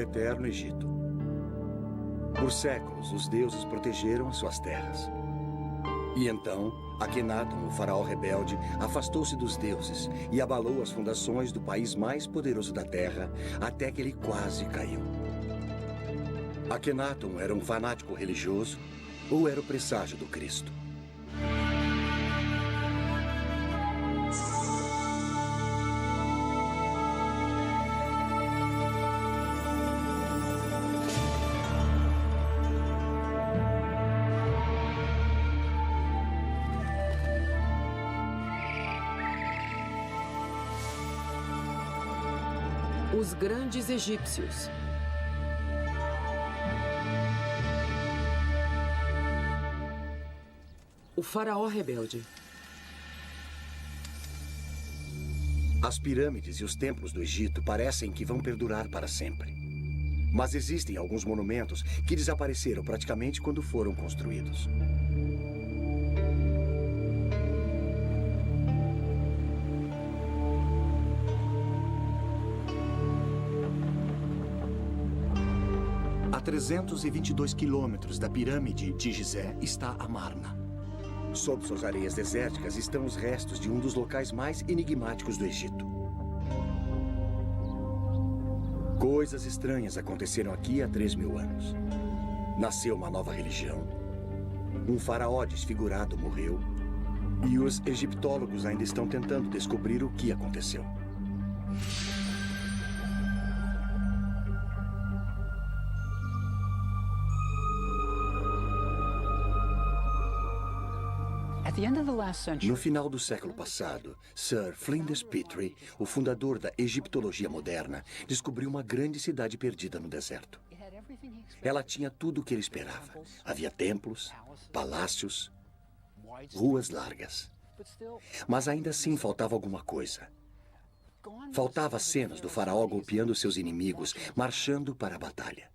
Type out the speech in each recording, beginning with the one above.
eterno Egito. Por séculos, os deuses protegeram as suas terras. E então, Akhenaton, o faraó rebelde, afastou-se dos deuses e abalou as fundações do país mais poderoso da terra, até que ele quase caiu. Akhenaton era um fanático religioso ou era o presságio do Cristo? Os grandes egípcios. O faraó rebelde. As pirâmides e os templos do Egito parecem que vão perdurar para sempre. Mas existem alguns monumentos que desapareceram praticamente quando foram construídos. A 322 quilômetros da pirâmide de Gizé está Amarna. Sob suas areias desérticas estão os restos de um dos locais mais enigmáticos do Egito. Coisas estranhas aconteceram aqui há 3.000 anos. Nasceu uma nova religião. Um faraó desfigurado morreu. E os egiptólogos ainda estão tentando descobrir o que aconteceu. No final do século passado, Sir Flinders Petrie, o fundador da egiptologia moderna, descobriu uma grande cidade perdida no deserto. Ela tinha tudo o que ele esperava. Havia templos, palácios, ruas largas. Mas ainda assim faltava alguma coisa. Faltava cenas do faraó golpeando seus inimigos, marchando para a batalha.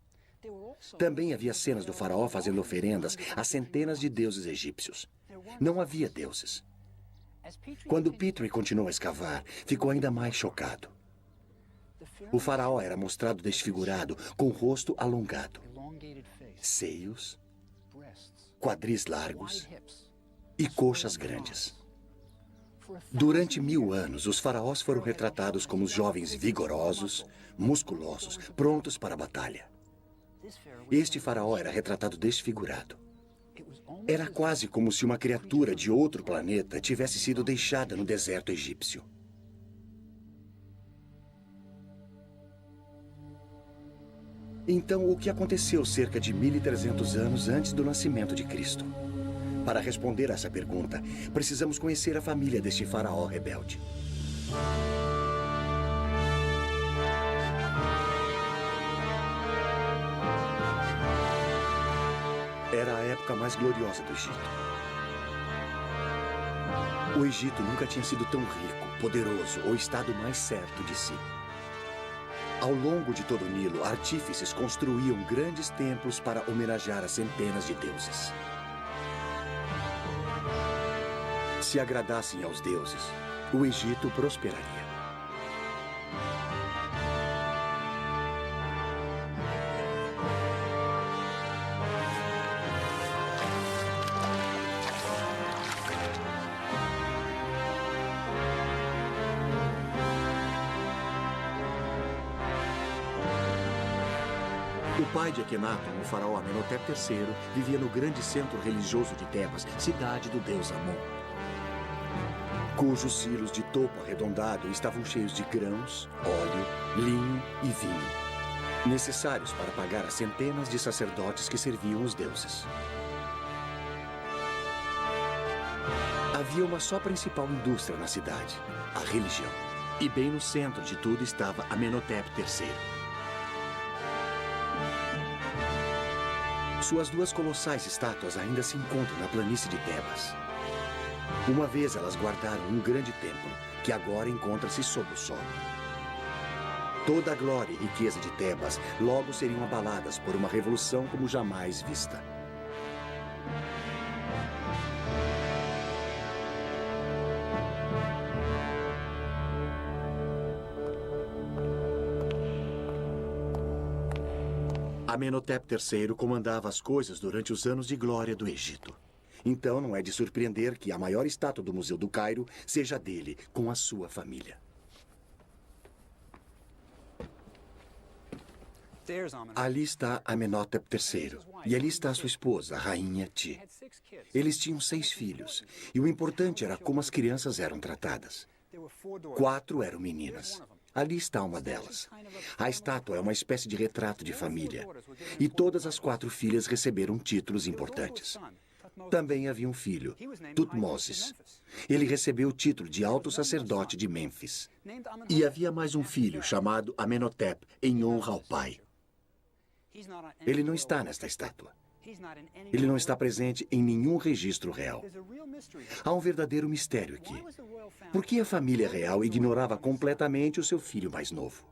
Também havia cenas do faraó fazendo oferendas a centenas de deuses egípcios. Não havia deuses. Quando Petrie continuou a escavar, ficou ainda mais chocado. O faraó era mostrado desfigurado, com o rosto alongado, seios, quadris largos e coxas grandes. Durante 1000 anos, os faraós foram retratados como jovens vigorosos, musculosos, prontos para a batalha. Este faraó era retratado desfigurado. Era quase como se uma criatura de outro planeta tivesse sido deixada no deserto egípcio. Então, o que aconteceu cerca de 1.300 anos antes do nascimento de Cristo? Para responder a essa pergunta, precisamos conhecer a família deste faraó rebelde. Era a época mais gloriosa do Egito. O Egito nunca tinha sido tão rico, poderoso ou estado mais certo de si. Ao longo de todo o Nilo, artífices construíam grandes templos para homenagear as centenas de deuses. Se agradassem aos deuses, o Egito prosperaria. O pai de Akhenaton, o faraó Amenhotep III, vivia no grande centro religioso de Tebas, cidade do deus Amon, cujos silos de topo arredondado estavam cheios de grãos, óleo, linho e vinho, necessários para pagar as centenas de sacerdotes que serviam os deuses. Havia uma só principal indústria na cidade, a religião. E bem no centro de tudo estava Amenhotep III. Suas duas colossais estátuas ainda se encontram na planície de Tebas. Uma vez elas guardaram um grande templo, que agora encontra-se sob o solo. Toda a glória e riqueza de Tebas logo seriam abaladas por uma revolução como jamais vista. Amenhotep III comandava as coisas durante os anos de glória do Egito. Então não é de surpreender que a maior estátua do Museu do Cairo seja dele, com a sua família. Ali está Amenhotep III, e ali está sua esposa, a rainha Ti. Eles tinham 6 filhos, e o importante era como as crianças eram tratadas. 4 eram meninas. Ali está uma delas. A estátua é uma espécie de retrato de família, e todas as 4 filhas receberam títulos importantes. Também havia um filho, Tutmoses. Ele recebeu o título de alto sacerdote de Mênfis. E havia mais um filho chamado Amenhotep, em honra ao pai. Ele não está nesta estátua. Ele não está presente em nenhum registro real. Há um verdadeiro mistério aqui. Por que a família real ignorava completamente o seu filho mais novo?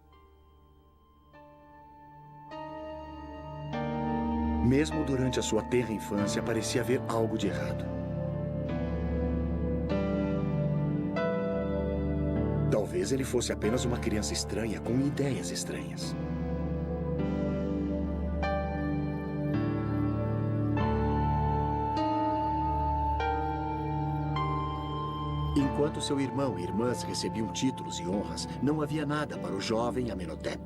Mesmo durante a sua tenra infância, parecia haver algo de errado. Talvez ele fosse apenas uma criança estranha com ideias estranhas. Enquanto seu irmão e irmãs recebiam títulos e honras, não havia nada para o jovem Amenhotep.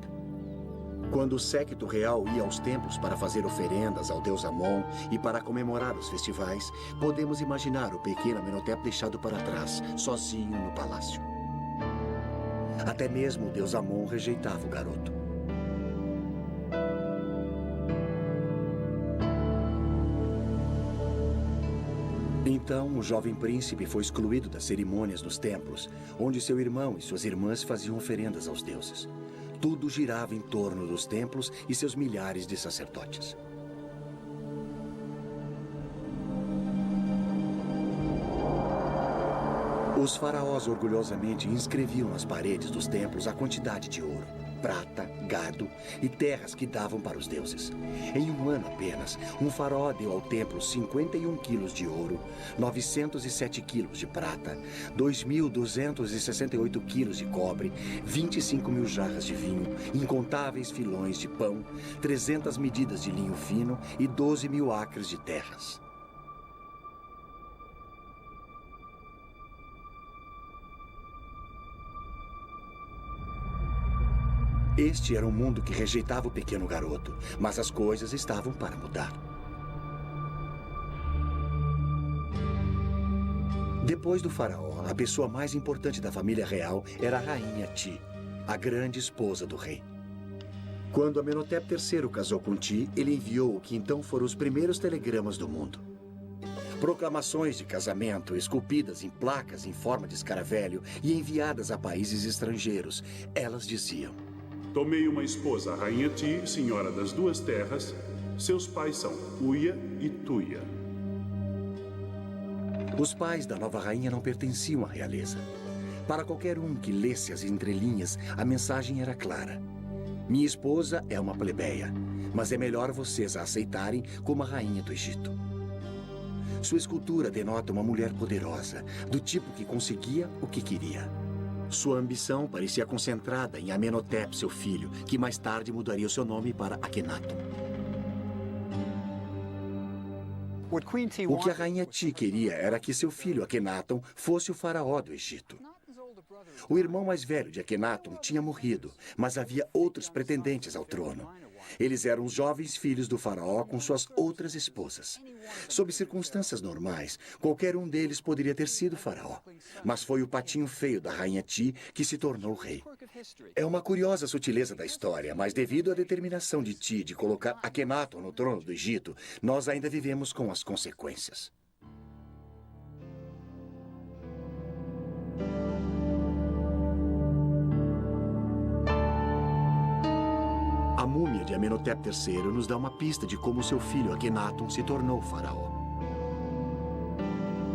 Quando o séquito real ia aos templos para fazer oferendas ao deus Amon e para comemorar os festivais, podemos imaginar o pequeno Amenhotep deixado para trás, sozinho no palácio. Até mesmo o deus Amon rejeitava o garoto. Então, o jovem príncipe foi excluído das cerimônias nos templos, onde seu irmão e suas irmãs faziam oferendas aos deuses. Tudo girava em torno dos templos e seus milhares de sacerdotes. Os faraós orgulhosamente inscreviam nas paredes dos templos a quantidade de ouro, prata, gado e terras que davam para os deuses. Em um ano apenas, um faraó deu ao templo 51 quilos de ouro, 907 quilos de prata, 2.268 quilos de cobre, 25 mil jarras de vinho, incontáveis filões de pão, 300 medidas de linho fino e 12 mil acres de terras. Este era um mundo que rejeitava o pequeno garoto, mas as coisas estavam para mudar. Depois do faraó, a pessoa mais importante da família real era a rainha Ti, a grande esposa do rei. Quando Amenhotep III casou com Ti, ele enviou o que então foram os primeiros telegramas do mundo. Proclamações de casamento esculpidas em placas em forma de escaravelho e enviadas a países estrangeiros. Elas diziam: tomei uma esposa, a rainha Ti, senhora das 2 terras. Seus pais são Uia e Tuia. Os pais da nova rainha não pertenciam à realeza. Para qualquer um que lesse as entrelinhas, a mensagem era clara. Minha esposa é uma plebeia, mas é melhor vocês a aceitarem como a rainha do Egito. Sua escultura denota uma mulher poderosa, do tipo que conseguia o que queria. Sua ambição parecia concentrada em Amenhotep, seu filho, que mais tarde mudaria o seu nome para Akhenaton. O que a rainha Ti queria era que seu filho Akhenaton fosse o faraó do Egito. O irmão mais velho de Akhenaton tinha morrido, mas havia outros pretendentes ao trono. Eles eram os jovens filhos do faraó com suas outras esposas. Sob circunstâncias normais, qualquer um deles poderia ter sido faraó. Mas foi o patinho feio da rainha Ti que se tornou rei. É uma curiosa sutileza da história, mas devido à determinação de Ti de colocar Akhenaton no trono do Egito, nós ainda vivemos com as consequências. A múmia de Amenhotep III nos dá uma pista de como seu filho Akhenaton se tornou faraó.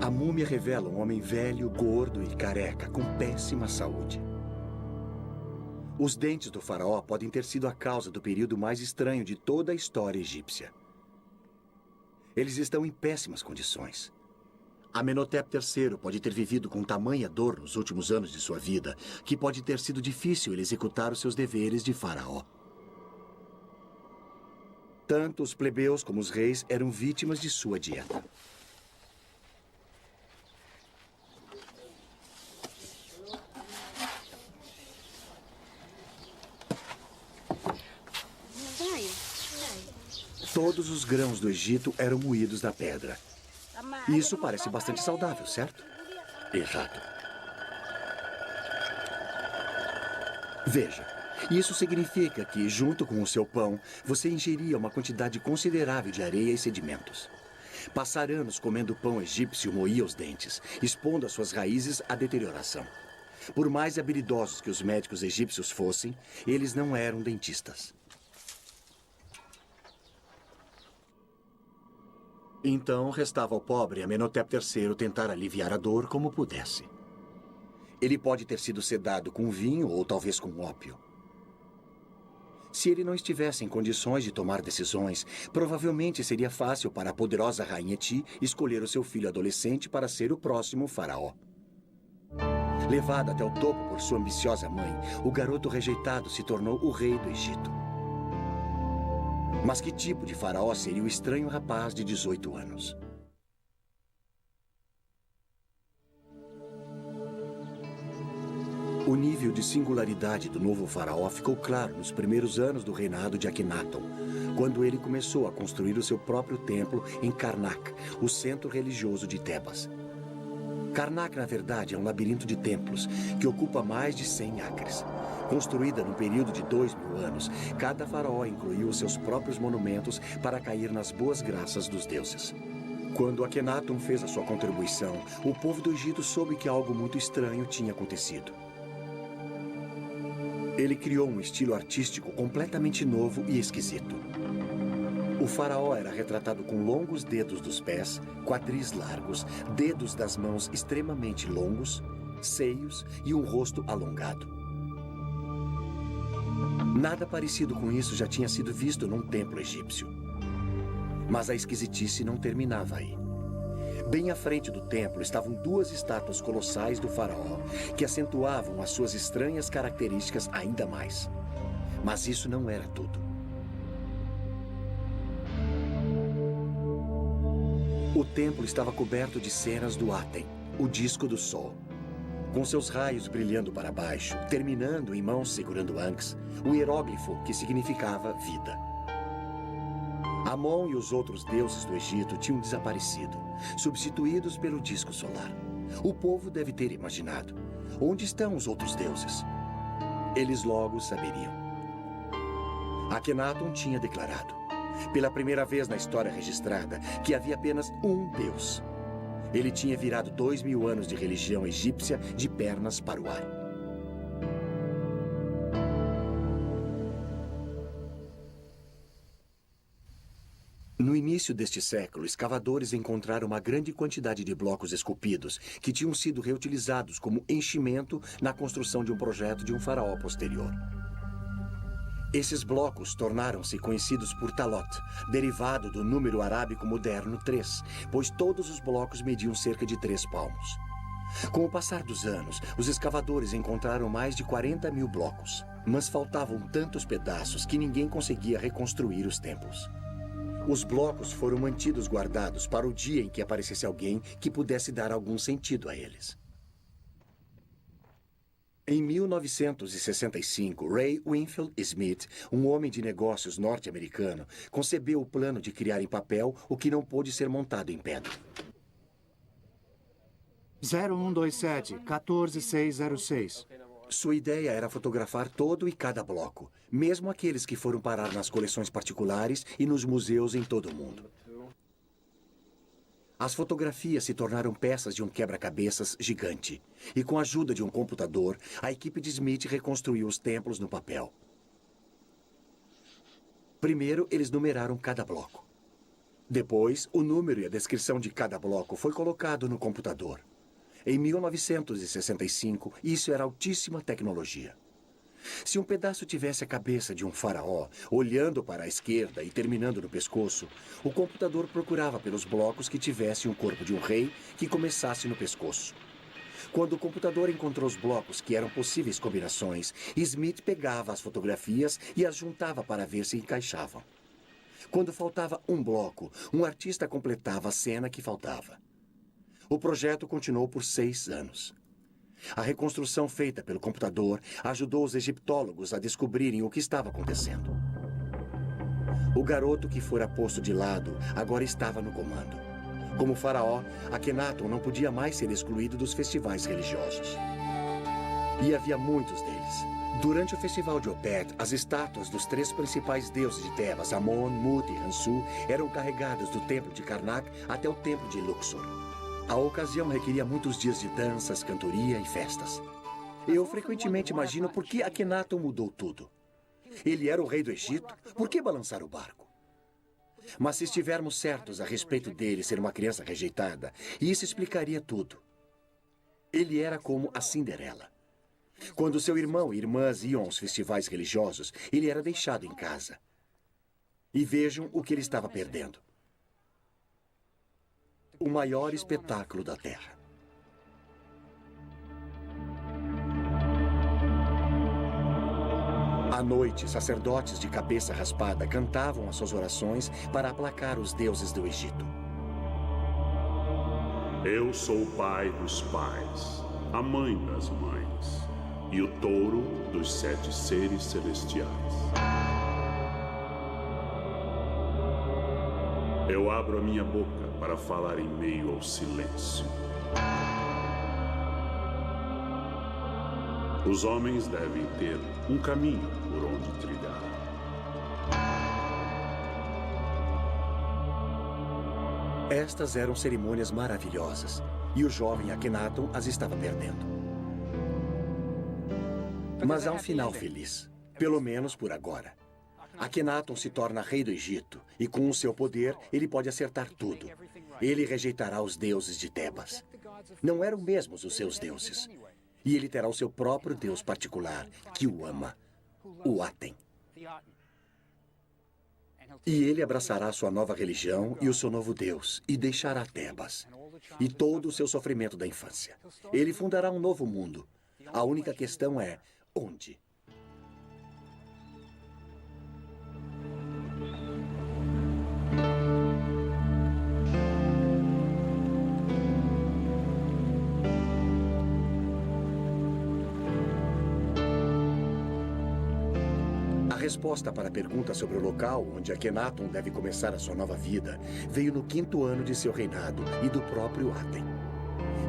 A múmia revela um homem velho, gordo e careca, com péssima saúde. Os dentes do faraó podem ter sido a causa do período mais estranho de toda a história egípcia. Eles estão em péssimas condições. Amenhotep III pode ter vivido com tamanha dor nos últimos anos de sua vida, que pode ter sido difícil ele executar os seus deveres de faraó. Tanto os plebeus como os reis eram vítimas de sua dieta. Todos os grãos do Egito eram moídos na pedra. Isso parece bastante saudável, certo? Exato. Veja, isso significa que, junto com o seu pão, você ingeria uma quantidade considerável de areia e sedimentos. Passar anos comendo pão egípcio moía os dentes, expondo as suas raízes à deterioração. Por mais habilidosos que os médicos egípcios fossem, eles não eram dentistas. Então, restava ao pobre Amenhotep III tentar aliviar a dor como pudesse. Ele pode ter sido sedado com vinho ou talvez com ópio. Se ele não estivesse em condições de tomar decisões, provavelmente seria fácil para a poderosa Rainha Ti escolher o seu filho adolescente para ser o próximo faraó. Levado até o topo por sua ambiciosa mãe, o garoto rejeitado se tornou o rei do Egito. Mas que tipo de faraó seria o estranho rapaz de 18 anos? O nível de singularidade do novo faraó ficou claro nos primeiros anos do reinado de Akhenaton, quando ele começou a construir o seu próprio templo em Karnak, o centro religioso de Tebas. Karnak, na verdade, é um labirinto de templos que ocupa mais de 100 acres. Construída no período de 2000 anos, cada faraó incluiu os seus próprios monumentos para cair nas boas graças dos deuses. Quando Akhenaton fez a sua contribuição, o povo do Egito soube que algo muito estranho tinha acontecido. Ele criou um estilo artístico completamente novo e esquisito. O faraó era retratado com longos dedos dos pés, quadris largos, dedos das mãos extremamente longos, seios e um rosto alongado. Nada parecido com isso já tinha sido visto num templo egípcio. Mas a esquisitice não terminava aí. Bem à frente do templo estavam duas estátuas colossais do faraó, que acentuavam as suas estranhas características ainda mais. Mas isso não era tudo. O templo estava coberto de cenas do Aten, o disco do sol. Com seus raios brilhando para baixo, terminando em mãos segurando Ankhs, o hieróglifo que significava vida. Amon e os outros deuses do Egito tinham desaparecido, substituídos pelo disco solar. O povo deve ter imaginado: onde estão os outros deuses? Eles logo saberiam. Akhenaton tinha declarado, pela primeira vez na história registrada, que havia apenas um Deus. Ele tinha virado 2000 anos de religião egípcia de pernas para o ar. No início deste século, escavadores encontraram uma grande quantidade de blocos esculpidos que tinham sido reutilizados como enchimento na construção de um projeto de um faraó posterior. Esses blocos tornaram-se conhecidos por Talot, derivado do número arábico moderno 3, pois todos os blocos mediam cerca de 3 palmos. Com o passar dos anos, os escavadores encontraram mais de 40 mil blocos, mas faltavam tantos pedaços que ninguém conseguia reconstruir os templos. Os blocos foram mantidos guardados para o dia em que aparecesse alguém que pudesse dar algum sentido a eles. Em 1965, Ray Winfield Smith, um homem de negócios norte-americano, concebeu o plano de criar em papel o que não pôde ser montado em pedra. 0127 14606. Sua ideia era fotografar todo e cada bloco, mesmo aqueles que foram parar nas coleções particulares e nos museus em todo o mundo. As fotografias se tornaram peças de um quebra-cabeças gigante. E com a ajuda de um computador, a equipe de Smith reconstruiu os templos no papel. Primeiro, eles numeraram cada bloco. Depois, o número e a descrição de cada bloco foi colocado no computador. Em 1965, isso era altíssima tecnologia. Se um pedaço tivesse a cabeça de um faraó, olhando para a esquerda e terminando no pescoço, o computador procurava pelos blocos que tivessem o corpo de um rei que começasse no pescoço. Quando o computador encontrou os blocos que eram possíveis combinações, Smith pegava as fotografias e as juntava para ver se encaixavam. Quando faltava um bloco, um artista completava a cena que faltava. O projeto continuou por 6 anos. A reconstrução feita pelo computador ajudou os egiptólogos a descobrirem o que estava acontecendo. O garoto que fora posto de lado agora estava no comando. Como faraó, Akhenaton não podia mais ser excluído dos festivais religiosos. E havia muitos deles. Durante o festival de Opet, as estátuas dos 3 principais deuses de Tebas, Amon, Mut e Hansu, eram carregadas do templo de Karnak até o templo de Luxor. A ocasião requeria muitos dias de danças, cantoria e festas. Eu frequentemente imagino por que Akhenaton mudou tudo. Ele era o rei do Egito, por que balançar o barco? Mas se estivermos certos a respeito dele ser uma criança rejeitada, isso explicaria tudo. Ele era como a Cinderela. Quando seu irmão e irmãs iam aos festivais religiosos, ele era deixado em casa. E vejam o que ele estava perdendo. O maior espetáculo da Terra. À noite, sacerdotes de cabeça raspada cantavam as suas orações para aplacar os deuses do Egito. Eu sou o pai dos pais, a mãe das mães e o touro dos 7 seres celestiais. Eu abro a minha boca para falar em meio ao silêncio. Os homens devem ter um caminho por onde trilhar. Estas eram cerimônias maravilhosas, e o jovem Akhenaton as estava perdendo. Mas há um final feliz, pelo menos por agora. Akhenaton se torna rei do Egito, e com o seu poder, ele pode acertar tudo. Ele rejeitará os deuses de Tebas. Não eram mesmos os seus deuses. E ele terá o seu próprio Deus particular, que o ama, o Aten. E ele abraçará sua nova religião e o seu novo Deus, e deixará Tebas, e todo o seu sofrimento da infância. Ele fundará um novo mundo. A única questão é, onde? A resposta para a pergunta sobre o local onde Akhenaton deve começar a sua nova vida veio no 5º ano de seu reinado e do próprio Aten.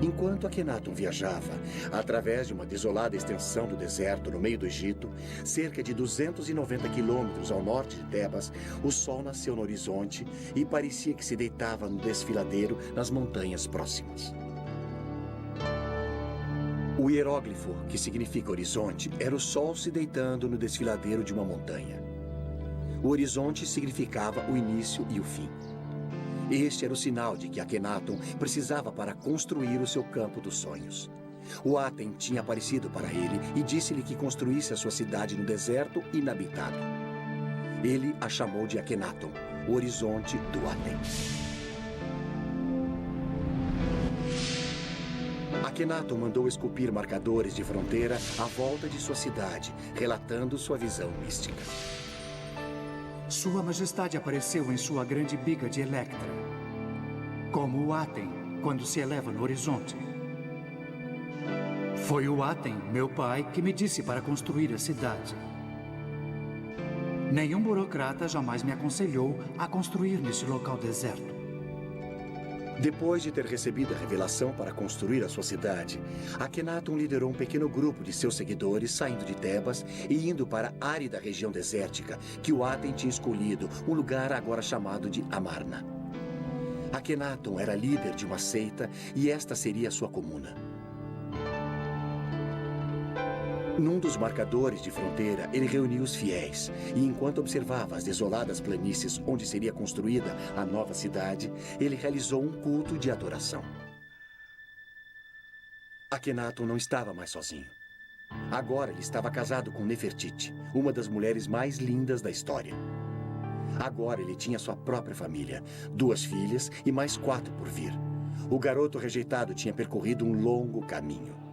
Enquanto Akhenaton viajava, através de uma desolada extensão do deserto no meio do Egito, cerca de 290 quilômetros ao norte de Tebas, o sol nasceu no horizonte e parecia que se deitava no desfiladeiro nas montanhas próximas. O hieróglifo, que significa horizonte, era o sol se deitando no desfiladeiro de uma montanha. O horizonte significava o início e o fim. Este era o sinal de que Akhenaton precisava para construir o seu campo dos sonhos. O Aten tinha aparecido para ele e disse-lhe que construísse a sua cidade no deserto inabitado. Ele a chamou de Akhenaton, o horizonte do Aten. Akhenaton mandou esculpir marcadores de fronteira à volta de sua cidade, relatando sua visão mística. Sua Majestade apareceu em sua grande biga de Electra, como o Aten, quando se eleva no horizonte. Foi o Aten, meu pai, que me disse para construir a cidade. Nenhum burocrata jamais me aconselhou a construir nesse local deserto. Depois de ter recebido a revelação para construir a sua cidade, Akhenaton liderou um pequeno grupo de seus seguidores saindo de Tebas e indo para a árida região desértica que o Aten tinha escolhido, um lugar agora chamado de Amarna. Akhenaton era líder de uma seita e esta seria a sua comuna. Num dos marcadores de fronteira, ele reuniu os fiéis e, enquanto observava as desoladas planícies onde seria construída a nova cidade, ele realizou um culto de adoração. Akhenaton não estava mais sozinho. Agora ele estava casado com Nefertiti, uma das mulheres mais lindas da história. Agora ele tinha sua própria família, 2 filhas e mais 4 por vir. O garoto rejeitado tinha percorrido um longo caminho.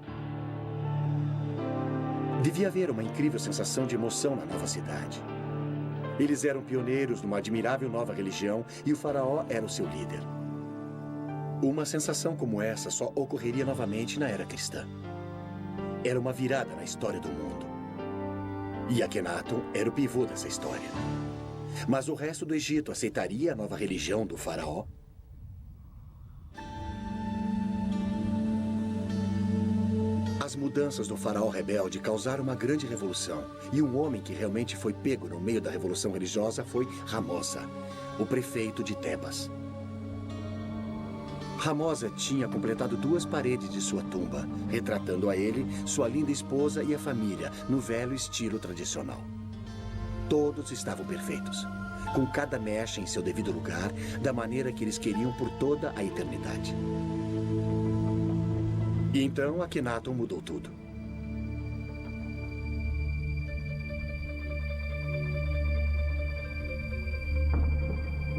Devia haver uma incrível sensação de emoção na nova cidade. Eles eram pioneiros numa admirável nova religião e o faraó era o seu líder. Uma sensação como essa só ocorreria novamente na era cristã. Era uma virada na história do mundo. E Akhenaton era o pivô dessa história. Mas o resto do Egito aceitaria a nova religião do faraó? As mudanças do faraó rebelde causaram uma grande revolução. E um homem que realmente foi pego no meio da revolução religiosa foi Ramosa, o prefeito de Tebas. Ramosa tinha completado 2 paredes de sua tumba, retratando a ele, sua linda esposa e a família, no velho estilo tradicional. Todos estavam perfeitos, com cada mecha em seu devido lugar, da maneira que eles queriam por toda a eternidade. E então Akhenaton mudou tudo.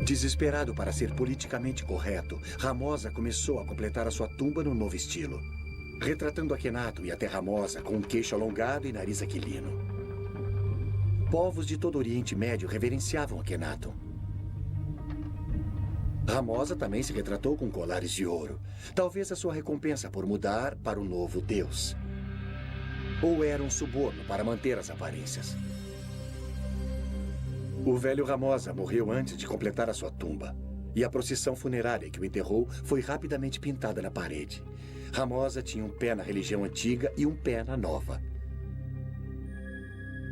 Desesperado para ser politicamente correto, Ramosa começou a completar a sua tumba no novo estilo, retratando Akhenaton e até Ramosa com um queixo alongado e nariz aquilino. Povos de todo o Oriente Médio reverenciavam Akhenaton. Ramosa também se retratou com colares de ouro, talvez a sua recompensa por mudar para o novo deus. Ou era um suborno para manter as aparências. O velho Ramosa morreu antes de completar a sua tumba, e a procissão funerária que o enterrou foi rapidamente pintada na parede. Ramosa tinha um pé na religião antiga e um pé na nova.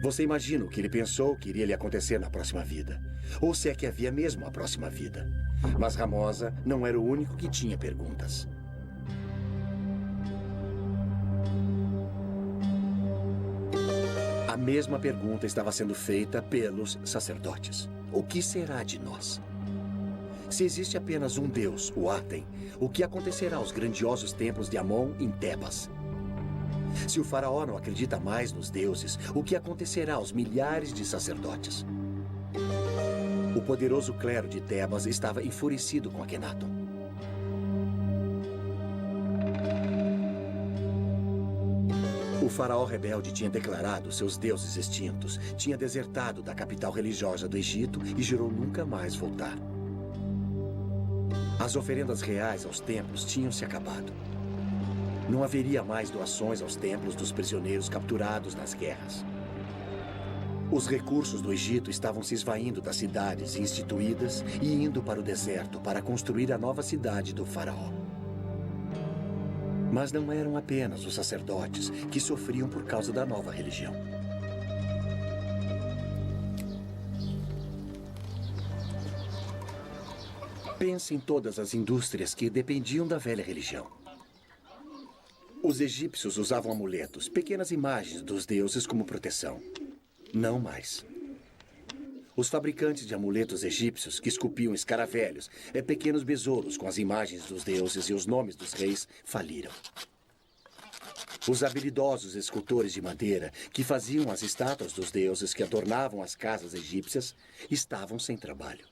Você imagina o que ele pensou que iria lhe acontecer na próxima vida? Ou se é que havia mesmo a próxima vida? Mas Ramosa não era o único que tinha perguntas. A mesma pergunta estava sendo feita pelos sacerdotes. O que será de nós? Se existe apenas um Deus, o Aten, o que acontecerá aos grandiosos templos de Amon em Tebas? Se o faraó não acredita mais nos deuses, o que acontecerá aos milhares de sacerdotes? O poderoso clero de Tebas estava enfurecido com Akhenaton. O faraó rebelde tinha declarado seus deuses extintos, tinha desertado da capital religiosa do Egito e jurou nunca mais voltar. As oferendas reais aos templos tinham se acabado. Não haveria mais doações aos templos dos prisioneiros capturados nas guerras. Os recursos do Egito estavam se esvaindo das cidades instituídas e indo para o deserto para construir a nova cidade do faraó. Mas não eram apenas os sacerdotes que sofriam por causa da nova religião. Pense em todas as indústrias que dependiam da velha religião. Os egípcios usavam amuletos, pequenas imagens dos deuses como proteção. Não mais. Os fabricantes de amuletos egípcios que esculpiam escaravelhos, pequenos besouros com as imagens dos deuses e os nomes dos reis, faliram. Os habilidosos escultores de madeira que faziam as estátuas dos deuses que adornavam as casas egípcias estavam sem trabalho.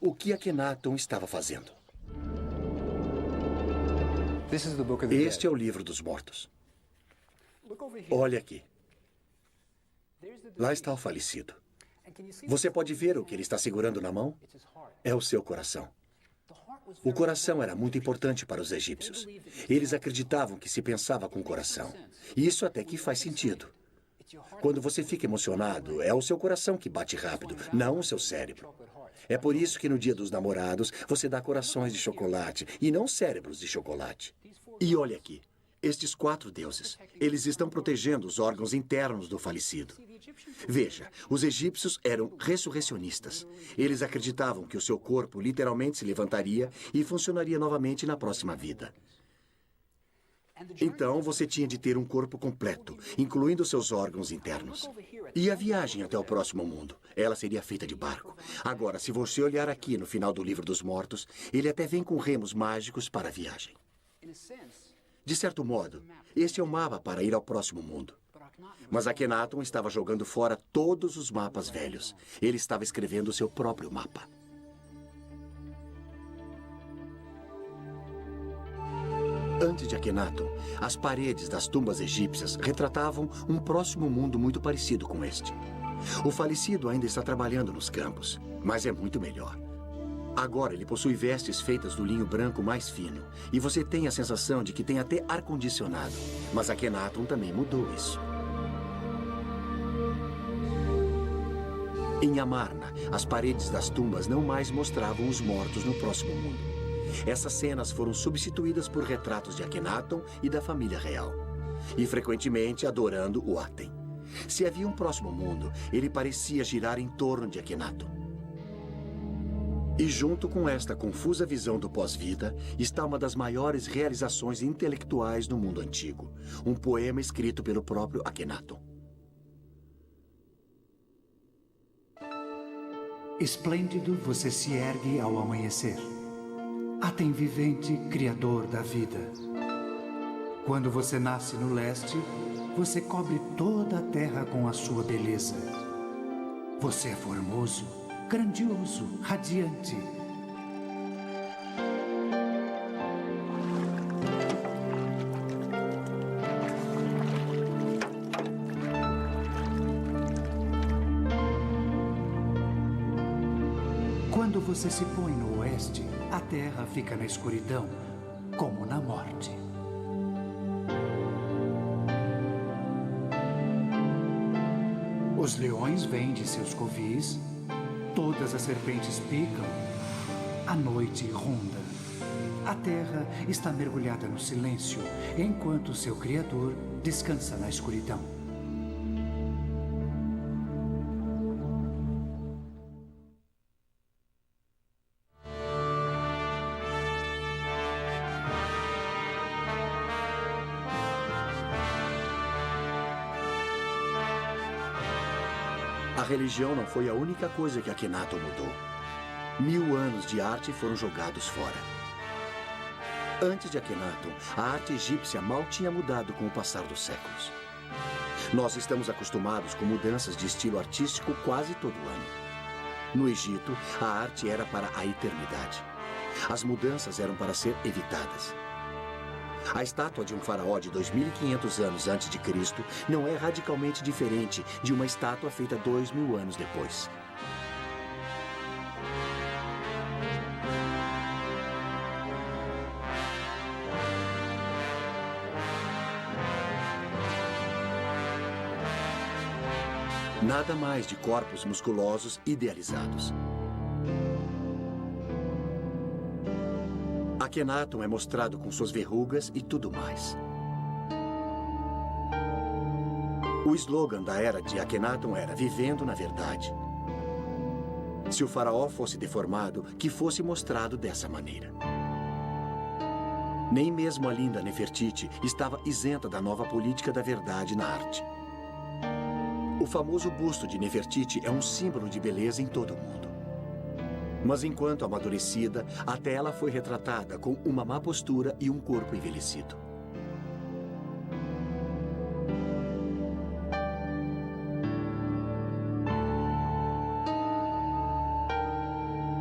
O que Akhenaton estava fazendo? Este é o livro dos mortos. Olha aqui. Lá está o falecido. Você pode ver o que ele está segurando na mão? É o seu coração. O coração era muito importante para os egípcios. Eles acreditavam que se pensava com o coração. E isso até que faz sentido. Quando você fica emocionado, é o seu coração que bate rápido, não o seu cérebro. É por isso que no Dia dos Namorados você dá corações de chocolate e não cérebros de chocolate. E olha aqui, estes 4 deuses, eles estão protegendo os órgãos internos do falecido. Veja, os egípcios eram ressurrecionistas. Eles acreditavam que o seu corpo literalmente se levantaria e funcionaria novamente na próxima vida. Então, você tinha de ter um corpo completo, incluindo seus órgãos internos. E a viagem até o próximo mundo? Ela seria feita de barco. Agora, se você olhar aqui no final do Livro dos Mortos, ele até vem com remos mágicos para a viagem. De certo modo, este é o mapa para ir ao próximo mundo. Mas Akhenaton estava jogando fora todos os mapas velhos. Ele estava escrevendo o seu próprio mapa. Antes de Akhenaton, as paredes das tumbas egípcias retratavam um próximo mundo muito parecido com este. O falecido ainda está trabalhando nos campos, mas é muito melhor. Agora ele possui vestes feitas do linho branco mais fino, e você tem a sensação de que tem até ar-condicionado. Mas Akhenaton também mudou isso. Em Amarna, as paredes das tumbas não mais mostravam os mortos no próximo mundo. Essas cenas foram substituídas por retratos de Akhenaton e da família real, e frequentemente adorando o Aten. Se havia um próximo mundo, ele parecia girar em torno de Akhenaton. E junto com esta confusa visão do pós-vida, está uma das maiores realizações intelectuais no mundo antigo, um poema escrito pelo próprio Akhenaton. Esplêndido você se ergue ao amanhecer. Aten vivente, criador da vida. Quando você nasce no leste, você cobre toda a terra com a sua beleza. Você é formoso, grandioso, radiante. Quando você se põe no oeste, a terra fica na escuridão, como na morte. Os leões vêm de seus covis, todas as serpentes picam, a noite ronda. A terra está mergulhada no silêncio, enquanto seu Criador descansa na escuridão. A religião não foi a única coisa que Akhenaton mudou. 1000 anos de arte foram jogados fora. Antes de Akhenaton, a arte egípcia mal tinha mudado com o passar dos séculos. Nós estamos acostumados com mudanças de estilo artístico quase todo ano. No Egito, a arte era para a eternidade. As mudanças eram para ser evitadas. A estátua de um faraó de 2500 anos antes de Cristo não é radicalmente diferente de uma estátua feita 2000 anos depois. Nada mais de corpos musculosos idealizados. Akhenaton é mostrado com suas verrugas e tudo mais. O slogan da era de Akhenaton era Vivendo na Verdade. Se o faraó fosse deformado, que fosse mostrado dessa maneira. Nem mesmo a linda Nefertiti estava isenta da nova política da verdade na arte. O famoso busto de Nefertiti é um símbolo de beleza em todo o mundo. Mas enquanto amadurecida, até ela foi retratada com uma má postura e um corpo envelhecido.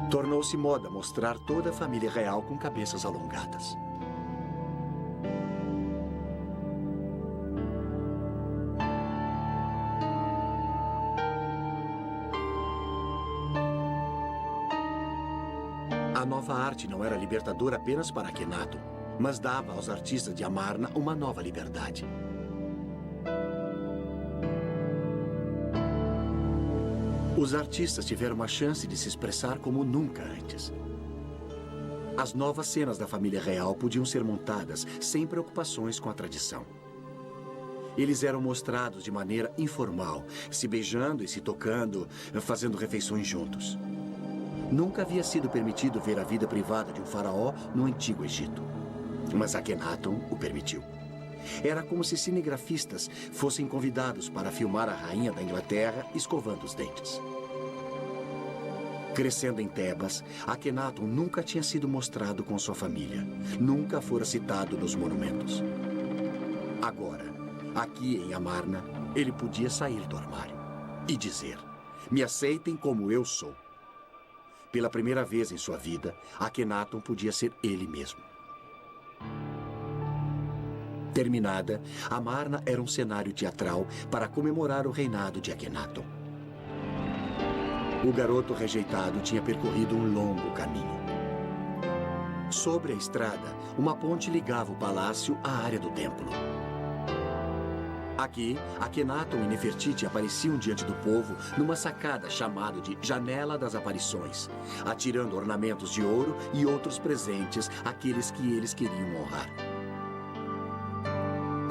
Tornou-se moda mostrar toda a família real com cabeças alongadas. A nova arte não era libertadora apenas para Akhenaton, mas dava aos artistas de Amarna uma nova liberdade. Os artistas tiveram uma chance de se expressar como nunca antes. As novas cenas da família real podiam ser montadas sem preocupações com a tradição. Eles eram mostrados de maneira informal, se beijando e se tocando, fazendo refeições juntos. Nunca havia sido permitido ver a vida privada de um faraó no Antigo Egito. Mas Akhenaton o permitiu. Era como se cinegrafistas fossem convidados para filmar a rainha da Inglaterra escovando os dentes. Crescendo em Tebas, Akhenaton nunca tinha sido mostrado com sua família. Nunca fora citado nos monumentos. Agora, aqui em Amarna, ele podia sair do armário e dizer: "Me aceitem como eu sou." Pela primeira vez em sua vida, Akhenaton podia ser ele mesmo. Terminada, Amarna era um cenário teatral para comemorar o reinado de Akhenaton. O garoto rejeitado tinha percorrido um longo caminho. Sobre a estrada, uma ponte ligava o palácio à área do templo. Aqui, Akhenaton e Nefertiti apareciam diante do povo numa sacada chamada de Janela das Aparições, atirando ornamentos de ouro e outros presentes àqueles que eles queriam honrar.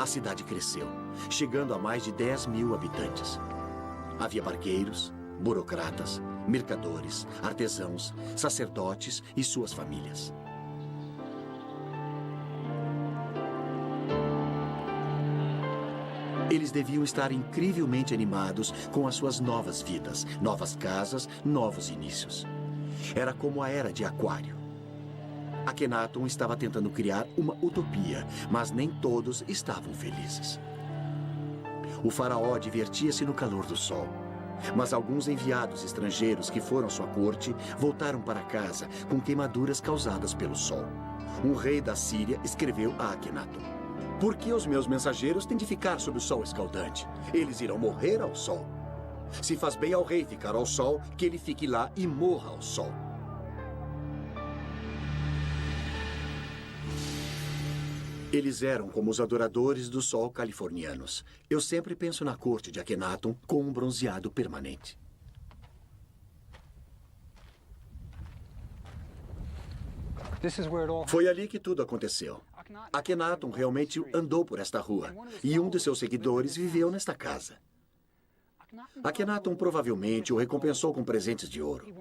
A cidade cresceu, chegando a mais de 10.000 habitantes. Havia barqueiros, burocratas, mercadores, artesãos, sacerdotes e suas famílias. Eles deviam estar incrivelmente animados com as suas novas vidas, novas casas, novos inícios. Era como a era de Aquário. Akhenaton estava tentando criar uma utopia, mas nem todos estavam felizes. O faraó divertia-se no calor do sol, mas alguns enviados estrangeiros que foram à sua corte voltaram para casa com queimaduras causadas pelo sol. Um rei da Síria escreveu a Akhenaton: "Por que os meus mensageiros têm de ficar sob o sol escaldante? Eles irão morrer ao sol. Se faz bem ao rei ficar ao sol, que ele fique lá e morra ao sol." Eles eram como os adoradores do sol californianos. Eu sempre penso na corte de Akhenaton com um bronzeado permanente. Foi ali que tudo aconteceu. Akhenaton realmente andou por esta rua, e um de seus seguidores viveu nesta casa. Akhenaton provavelmente o recompensou com presentes de ouro.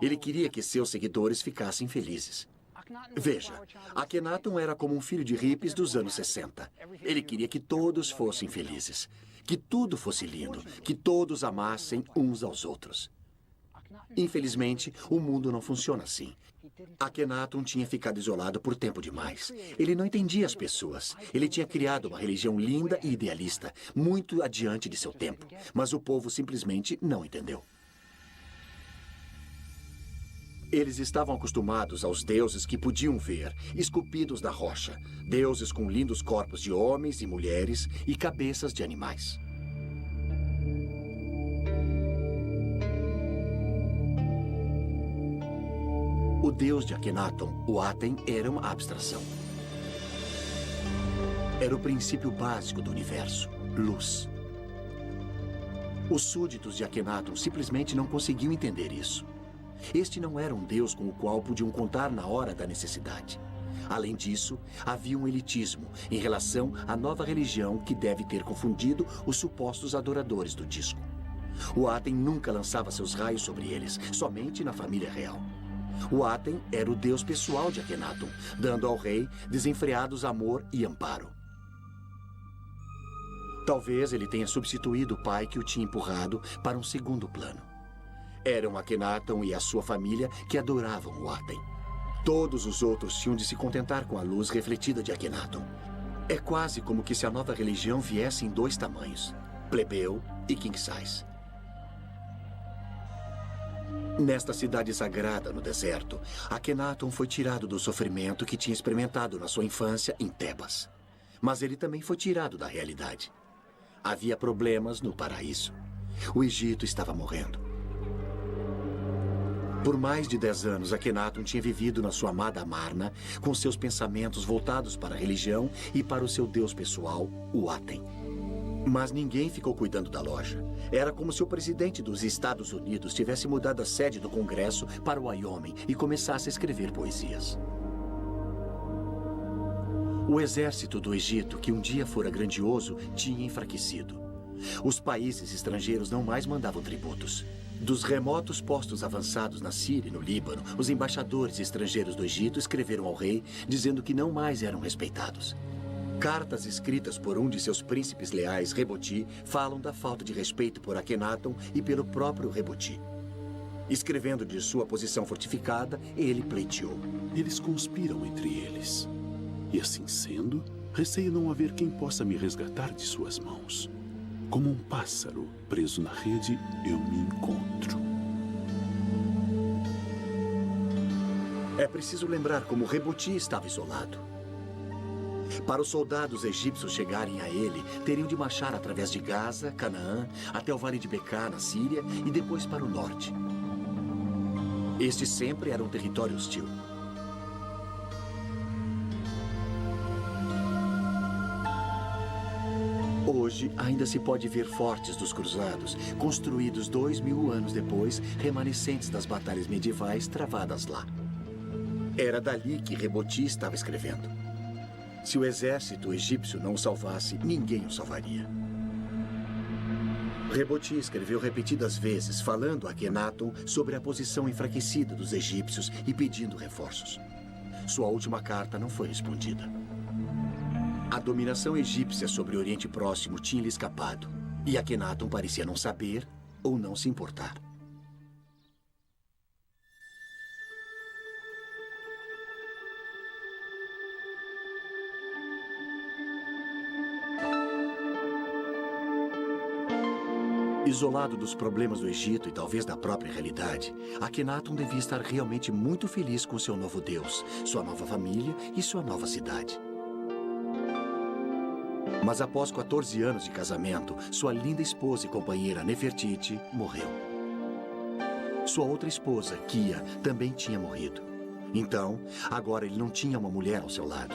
Ele queria que seus seguidores ficassem felizes. Veja, Akhenaton era como um filho de hippies dos anos 60. Ele queria que todos fossem felizes, que tudo fosse lindo, que todos amassem uns aos outros. Infelizmente, o mundo não funciona assim. Akhenaton tinha ficado isolado por tempo demais. Ele não entendia as pessoas. Ele tinha criado uma religião linda e idealista, muito adiante de seu tempo. Mas o povo simplesmente não entendeu. Eles estavam acostumados aos deuses que podiam ver, esculpidos da rocha. Deuses com lindos corpos de homens e mulheres e cabeças de animais. O deus de Akhenaton, o Aten, era uma abstração. Era o princípio básico do universo, luz. Os súditos de Akhenaton simplesmente não conseguiam entender isso. Este não era um deus com o qual podiam contar na hora da necessidade. Além disso, havia um elitismo em relação à nova religião que deve ter confundido os supostos adoradores do disco. O Aten nunca lançava seus raios sobre eles, somente na família real. O Aten era o deus pessoal de Akhenaton, dando ao rei desenfreados amor e amparo. Talvez ele tenha substituído o pai que o tinha empurrado para um segundo plano. Eram Akhenaton e a sua família que adoravam o Aten. Todos os outros tinham de se contentar com a luz refletida de Akhenaton. É quase como que se a nova religião viesse em dois tamanhos, plebeu e king size. Nesta cidade sagrada no deserto, Akhenaton foi tirado do sofrimento que tinha experimentado na sua infância em Tebas. Mas ele também foi tirado da realidade. Havia problemas no paraíso. O Egito estava morrendo. Por mais de 10 anos, Akhenaton tinha vivido na sua amada Amarna, com seus pensamentos voltados para a religião e para o seu deus pessoal, o Aten. Mas ninguém ficou cuidando da loja. Era como se o presidente dos Estados Unidos tivesse mudado a sede do Congresso para o Wyoming e começasse a escrever poesias. O exército do Egito, que um dia fora grandioso, tinha enfraquecido. Os países estrangeiros não mais mandavam tributos. Dos remotos postos avançados na Síria e no Líbano, os embaixadores estrangeiros do Egito escreveram ao rei dizendo que não mais eram respeitados. Cartas escritas por um de seus príncipes leais, Reboti, falam da falta de respeito por Akhenaton e pelo próprio Reboti. Escrevendo de sua posição fortificada, ele pleiteou: Eles conspiram entre eles. E assim sendo, receio não haver quem possa me resgatar de suas mãos. Como um pássaro preso na rede, eu me encontro. É preciso lembrar como Reboti estava isolado. Para os soldados egípcios chegarem a ele, teriam de marchar através de Gaza, Canaã, até o Vale de Beká, na Síria, e depois para o norte. Este sempre era um território hostil. Hoje, ainda se pode ver fortes dos cruzados, construídos 2000 anos depois, remanescentes das batalhas medievais travadas lá. Era dali que Reboti estava escrevendo. Se o exército egípcio não o salvasse, ninguém o salvaria. Reboti escreveu repetidas vezes, falando a Akhenaton sobre a posição enfraquecida dos egípcios e pedindo reforços. Sua última carta não foi respondida. A dominação egípcia sobre o Oriente Próximo tinha lhe escapado, e Akhenaton parecia não saber ou não se importar. Isolado dos problemas do Egito e talvez da própria realidade, Akhenaton devia estar realmente muito feliz com seu novo Deus, sua nova família e sua nova cidade. Mas após 14 anos de casamento, sua linda esposa e companheira Nefertiti morreu. Sua outra esposa, Kia, também tinha morrido. Então, agora ele não tinha uma mulher ao seu lado.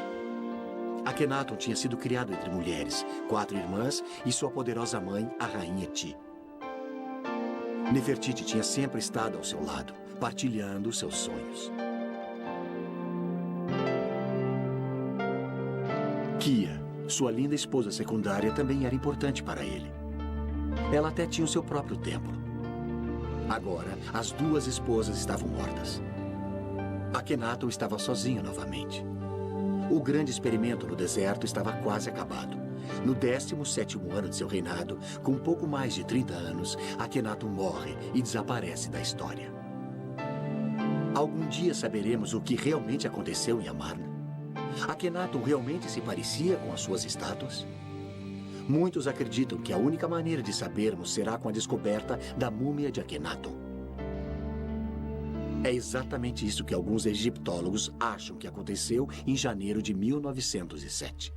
Akhenaton tinha sido criado entre mulheres, 4 irmãs e sua poderosa mãe, a rainha Ti. Nefertiti tinha sempre estado ao seu lado, partilhando seus sonhos. Kia, sua linda esposa secundária, também era importante para ele. Ela até tinha o seu próprio templo. Agora, as 2 esposas estavam mortas. Akhenaton estava sozinho novamente. O grande experimento no deserto estava quase acabado. No 17º ano de seu reinado, com pouco mais de 30 anos, Akhenaton morre e desaparece da história. Algum dia saberemos o que realmente aconteceu em Amarna? Akhenaton realmente se parecia com as suas estátuas? Muitos acreditam que a única maneira de sabermos será com a descoberta da múmia de Akhenaton. É exatamente isso que alguns egiptólogos acham que aconteceu em janeiro de 1907.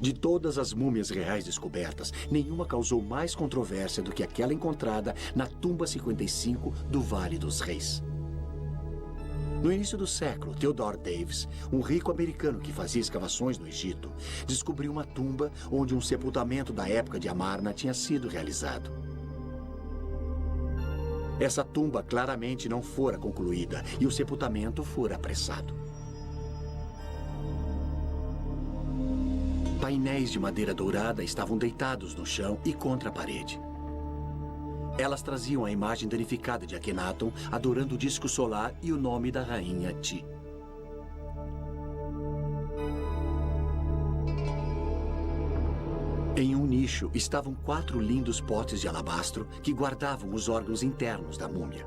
De todas as múmias reais descobertas, nenhuma causou mais controvérsia do que aquela encontrada na tumba 55 do Vale dos Reis. No início do século, Theodore Davis, um rico americano que fazia escavações no Egito, descobriu uma tumba onde um sepultamento da época de Amarna tinha sido realizado. Essa tumba claramente não fora concluída e o sepultamento fora apressado. Painéis de madeira dourada estavam deitados no chão e contra a parede. Elas traziam a imagem danificada de Akhenaton, adorando o disco solar e o nome da rainha Ti. Em um nicho estavam 4 lindos potes de alabastro que guardavam os órgãos internos da múmia.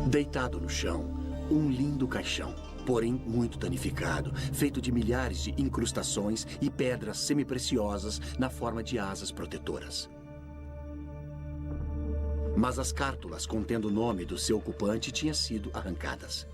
Deitado no chão, um lindo caixão, porém muito danificado, feito de milhares de incrustações e pedras semipreciosas na forma de asas protetoras. Mas as cártulas contendo o nome do seu ocupante tinham sido arrancadas.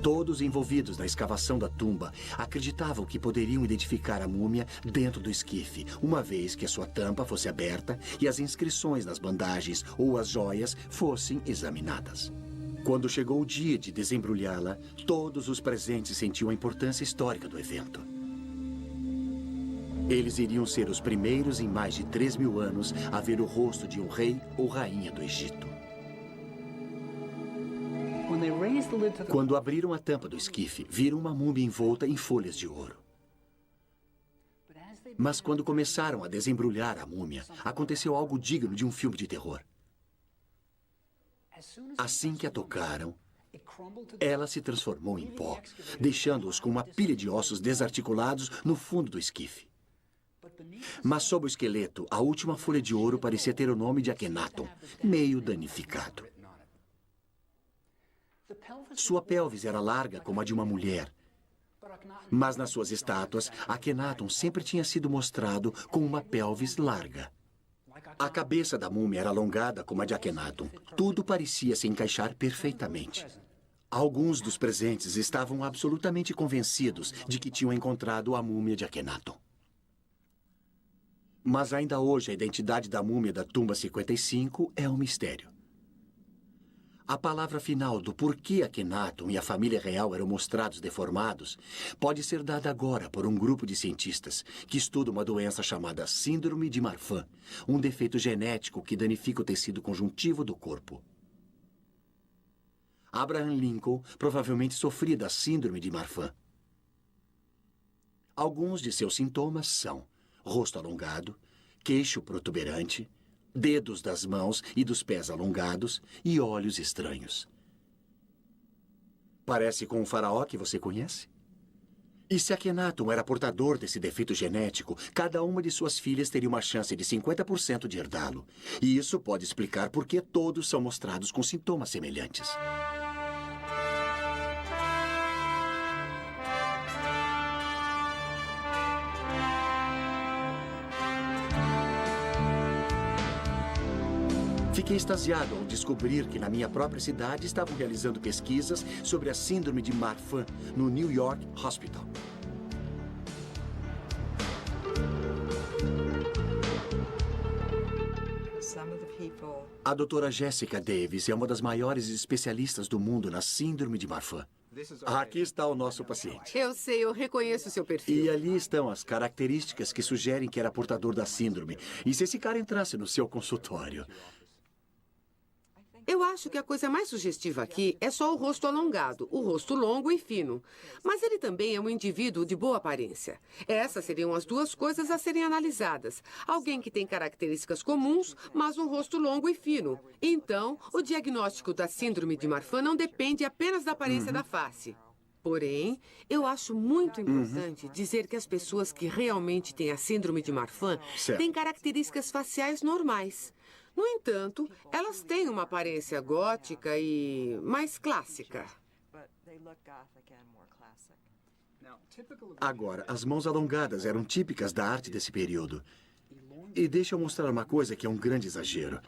Todos envolvidos na escavação da tumba acreditavam que poderiam identificar a múmia dentro do esquife, uma vez que a sua tampa fosse aberta e as inscrições nas bandagens ou as joias fossem examinadas. Quando chegou o dia de desembrulhá-la, todos os presentes sentiam a importância histórica do evento. Eles iriam ser os primeiros em mais de 3.000 anos a ver o rosto de um rei ou rainha do Egito. Quando abriram a tampa do esquife, viram uma múmia envolta em folhas de ouro. Mas quando começaram a desembrulhar a múmia, aconteceu algo digno de um filme de terror. Assim que a tocaram, ela se transformou em pó, deixando-os com uma pilha de ossos desarticulados no fundo do esquife. Mas sob o esqueleto, a última folha de ouro parecia ter o nome de Akhenaton, meio danificado. Sua pelvis era larga como a de uma mulher, mas nas suas estátuas, Akhenaton sempre tinha sido mostrado com uma pelvis larga. A cabeça da múmia era alongada como a de Akhenaton. Tudo parecia se encaixar perfeitamente. Alguns dos presentes estavam absolutamente convencidos de que tinham encontrado a múmia de Akhenaton. Mas ainda hoje a identidade da múmia da tumba 55 é um mistério. A palavra final do porquê Akhenaton e a família real eram mostrados deformados pode ser dada agora por um grupo de cientistas que estuda uma doença chamada Síndrome de Marfan, um defeito genético que danifica o tecido conjuntivo do corpo. Abraham Lincoln provavelmente sofria da Síndrome de Marfan. Alguns de seus sintomas são rosto alongado, queixo protuberante, dedos das mãos e dos pés alongados e olhos estranhos. Parece com um faraó que você conhece? E se Akhenaton era portador desse defeito genético, cada uma de suas filhas teria uma chance de 50% de herdá-lo. E isso pode explicar por que todos são mostrados com sintomas semelhantes. Fiquei extasiado ao descobrir que na minha própria cidade estavam realizando pesquisas sobre a síndrome de Marfan no New York Hospital. A doutora Jessica Davis é uma das maiores especialistas do mundo na síndrome de Marfan. Aqui está o nosso paciente. Eu sei, eu reconheço o seu perfil. E ali estão as características que sugerem que era portador da síndrome. E se esse cara entrasse no seu consultório? Eu acho que a coisa mais sugestiva aqui é só o rosto alongado, o rosto longo e fino. Mas ele também é um indivíduo de boa aparência. Essas seriam as duas coisas a serem analisadas. Alguém que tem características comuns, mas um rosto longo e fino. Então, o diagnóstico da síndrome de Marfan não depende apenas da aparência da face. Porém, eu acho muito importante dizer que as pessoas que realmente têm a síndrome de Marfan têm características faciais normais. No entanto, elas têm uma aparência gótica e mais clássica. Agora, as mãos alongadas eram típicas da arte desse período. E deixa eu mostrar uma coisa que é um grande exagero.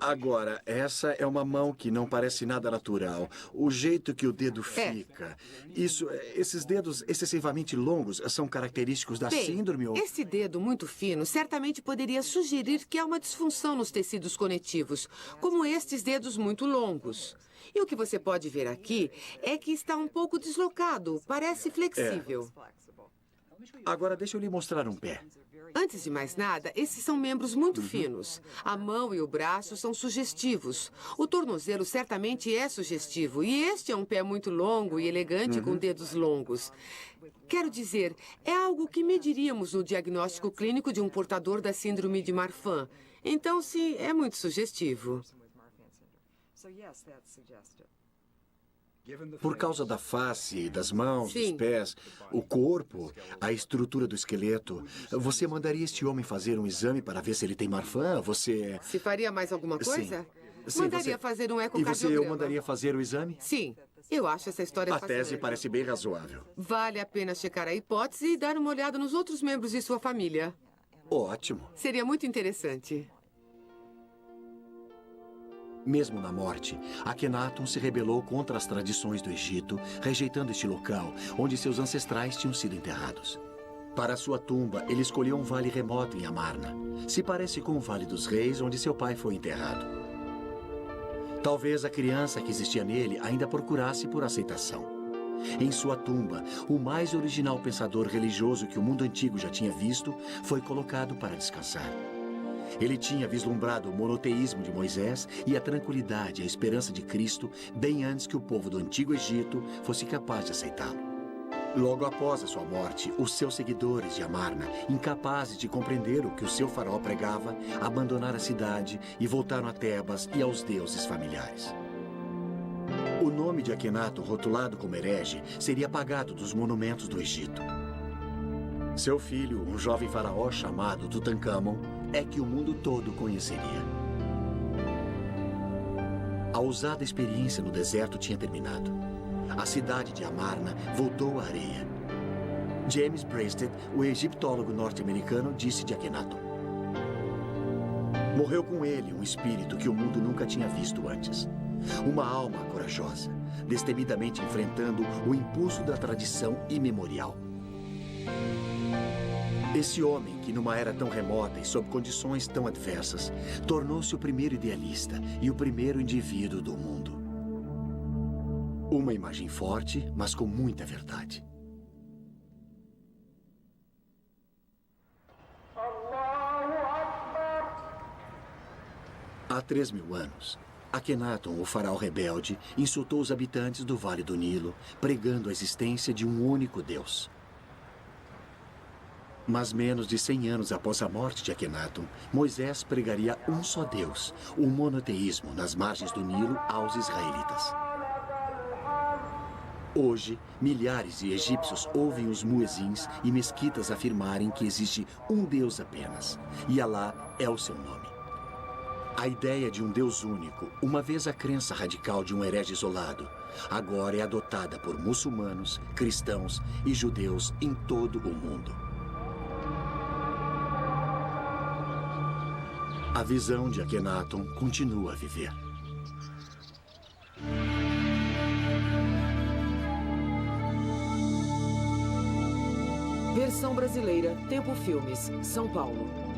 Agora, essa é uma mão que não parece nada natural. O jeito que o dedo fica. Esses dedos excessivamente longos são característicos da síndrome ou... Esse dedo muito fino certamente poderia sugerir que há uma disfunção nos tecidos conectivos, como estes dedos muito longos. E o que você pode ver aqui é que está um pouco deslocado, parece flexível. Agora, deixa eu lhe mostrar um pé. Antes de mais nada, esses são membros muito finos. A mão e o braço são sugestivos. O tornozelo certamente é sugestivo. E este é um pé muito longo e elegante com dedos longos. Quero dizer, é algo que mediríamos no diagnóstico clínico de um portador da síndrome de Marfan. Então, sim, é muito sugestivo. Por causa da face, das mãos, dos pés, o corpo, a estrutura do esqueleto, você mandaria este homem fazer um exame para ver se ele tem Marfan? Você... Se faria mais alguma coisa? Sim, mandaria fazer um ecocardiograma. E você mandaria fazer o exame? Sim. Eu acho essa história fascinante. A tese parece bem razoável. Vale a pena checar a hipótese e dar uma olhada nos outros membros de sua família. Ótimo. Seria muito interessante. Mesmo na morte, Akhenaton se rebelou contra as tradições do Egito, rejeitando este local onde seus ancestrais tinham sido enterrados. Para sua tumba, ele escolheu um vale remoto em Amarna. Se parece com o Vale dos Reis, onde seu pai foi enterrado. Talvez a criança que existia nele ainda procurasse por aceitação. Em sua tumba, o mais original pensador religioso que o mundo antigo já tinha visto foi colocado para descansar. Ele tinha vislumbrado o monoteísmo de Moisés e a tranquilidade e a esperança de Cristo bem antes que o povo do Antigo Egito fosse capaz de aceitá-lo. Logo após a sua morte, os seus seguidores de Amarna, incapazes de compreender o que o seu faraó pregava, abandonaram a cidade e voltaram a Tebas e aos deuses familiares. O nome de Akhenaton, rotulado como herege, seria apagado dos monumentos do Egito. Seu filho, um jovem faraó chamado Tutankhamon, é que o mundo todo conheceria. A ousada experiência no deserto tinha terminado. A cidade de Amarna voltou à areia. James Breasted, o egiptólogo norte-americano, disse de Akhenaton: Morreu com ele um espírito que o mundo nunca tinha visto antes. Uma alma corajosa, destemidamente enfrentando o impulso da tradição imemorial. Esse homem, que numa era tão remota e sob condições tão adversas, tornou-se o primeiro idealista e o primeiro indivíduo do mundo. Uma imagem forte, mas com muita verdade. Há 3.000 anos, Akhenaton, o faraó rebelde, insultou os habitantes do Vale do Nilo, pregando a existência de um único Deus. Mas menos de 100 anos após a morte de Akhenaton, Moisés pregaria um só Deus, o monoteísmo, nas margens do Nilo aos israelitas. Hoje, milhares de egípcios ouvem os muezins e mesquitas afirmarem que existe um Deus apenas, e Alá é o seu nome. A ideia de um Deus único, uma vez a crença radical de um herege isolado, agora é adotada por muçulmanos, cristãos e judeus em todo o mundo. A visão de Akhenaton continua a viver. Versão brasileira, Tempo Filmes, São Paulo.